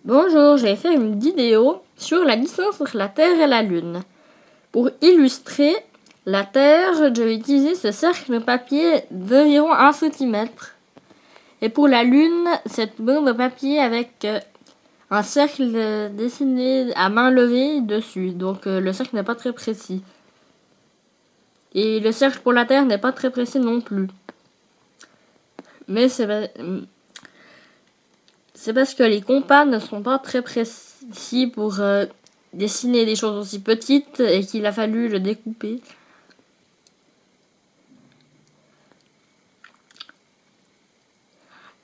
Bonjour, je vais faire une vidéo sur la distance entre la Terre et la Lune. Pour illustrer la Terre, je vais utiliser ce cercle de papier d'environ 1 cm. Et pour la Lune, cette bande de papier avec un cercle dessiné à main levée dessus. Donc le cercle n'est pas très précis. Et le cercle pour la Terre n'est pas très précis non plus. Mais c'est parce que les compas ne sont pas très précis pour dessiner des choses aussi petites et qu'il a fallu le découper.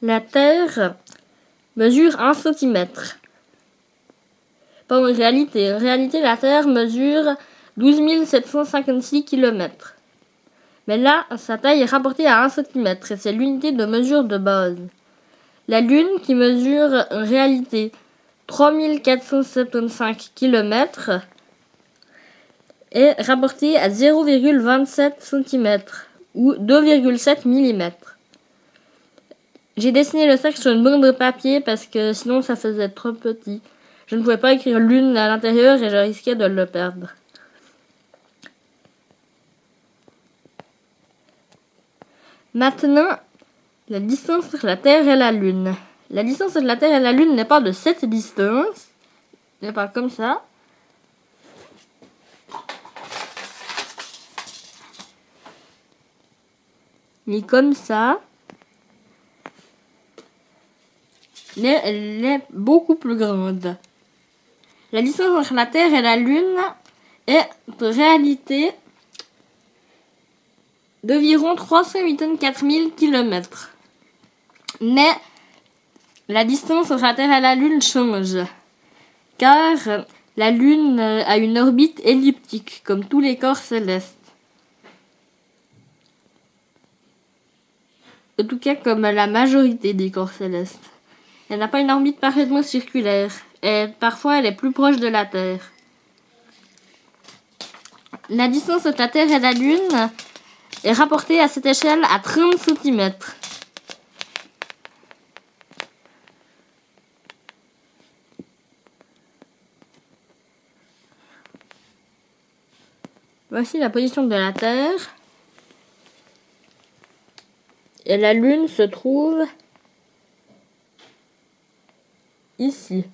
La Terre mesure 1 cm. Pas en réalité. En réalité, la Terre mesure 12 756 km. Mais là, sa taille est rapportée à 1 cm et c'est l'unité de mesure de base. La Lune, qui mesure en réalité 3475 km, est rapportée à 0,27 cm ou 2,7 mm. J'ai dessiné le cercle sur une bande de papier parce que sinon ça faisait trop petit. Je ne pouvais pas écrire Lune à l'intérieur et je risquais de le perdre. Maintenant, la distance entre la Terre et la Lune. La distance entre la Terre et la Lune n'est pas de cette distance. Elle n'est pas comme ça. Elle est comme ça. Mais elle est beaucoup plus grande. La distance entre la Terre et la Lune est en réalité d'environ 384 000 km. Mais la distance entre la Terre et la Lune change, car la Lune a une orbite elliptique, comme tous les corps célestes. En tout cas, comme la majorité des corps célestes. Elle n'a pas une orbite parfaitement circulaire, et parfois elle est plus proche de la Terre. La distance entre la Terre et la Lune est rapportée à cette échelle à 30 cm. Voici la position de la Terre. Et la Lune se trouve ici.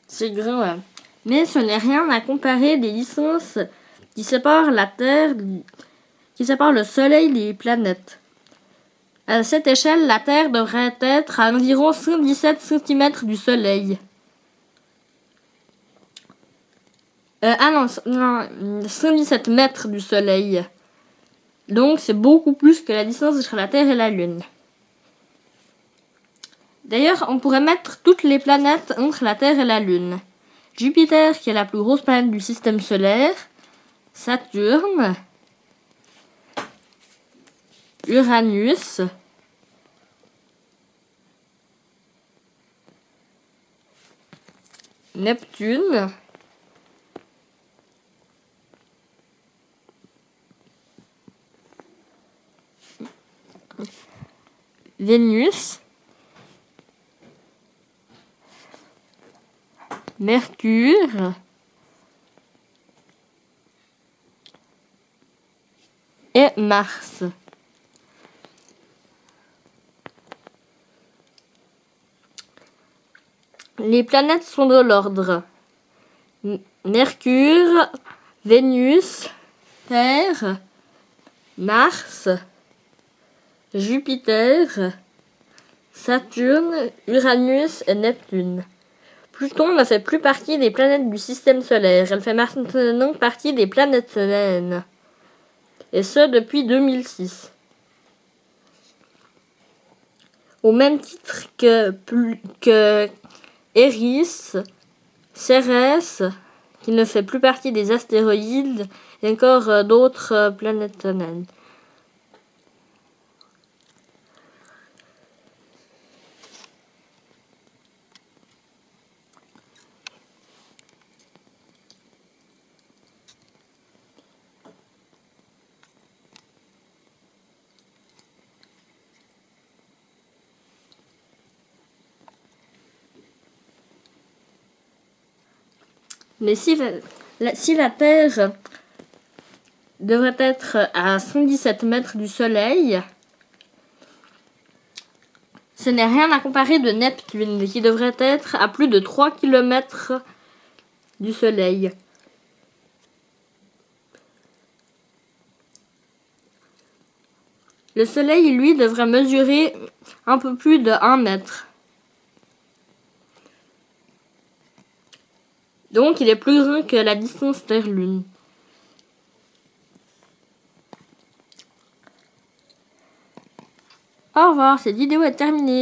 C'est grand. Mais ce n'est rien à comparer des distances qui séparent la Terre, qui séparent le Soleil des planètes. À cette échelle, la Terre devrait être à environ 117 cm du Soleil. Non, 117 mètres du Soleil. Donc c'est beaucoup plus que la distance entre la Terre et la Lune. D'ailleurs, on pourrait mettre toutes les planètes entre la Terre et la Lune. Jupiter, qui est la plus grosse planète du système solaire, Saturne, Uranus, Neptune, Vénus, Mercure, et Mars. Les planètes sont de l'ordre Mercure, Vénus, Terre, Mars, Jupiter, Saturne, Uranus et Neptune. Pluton ne fait plus partie des planètes du système solaire. Elle fait maintenant partie des planètes naines. Et ce, depuis 2006. Au même titre que Eris, Cérès, qui ne fait plus partie des astéroïdes, et encore d'autres planètes naines. Mais si la Terre devrait être à 117 mètres du Soleil, ce n'est rien à comparer de Neptune, qui devrait être à plus de 3 km du Soleil. Le Soleil, lui, devrait mesurer un peu plus de 1 mètre. Donc, il est plus grand que la distance Terre-Lune. Au revoir, cette vidéo est terminée.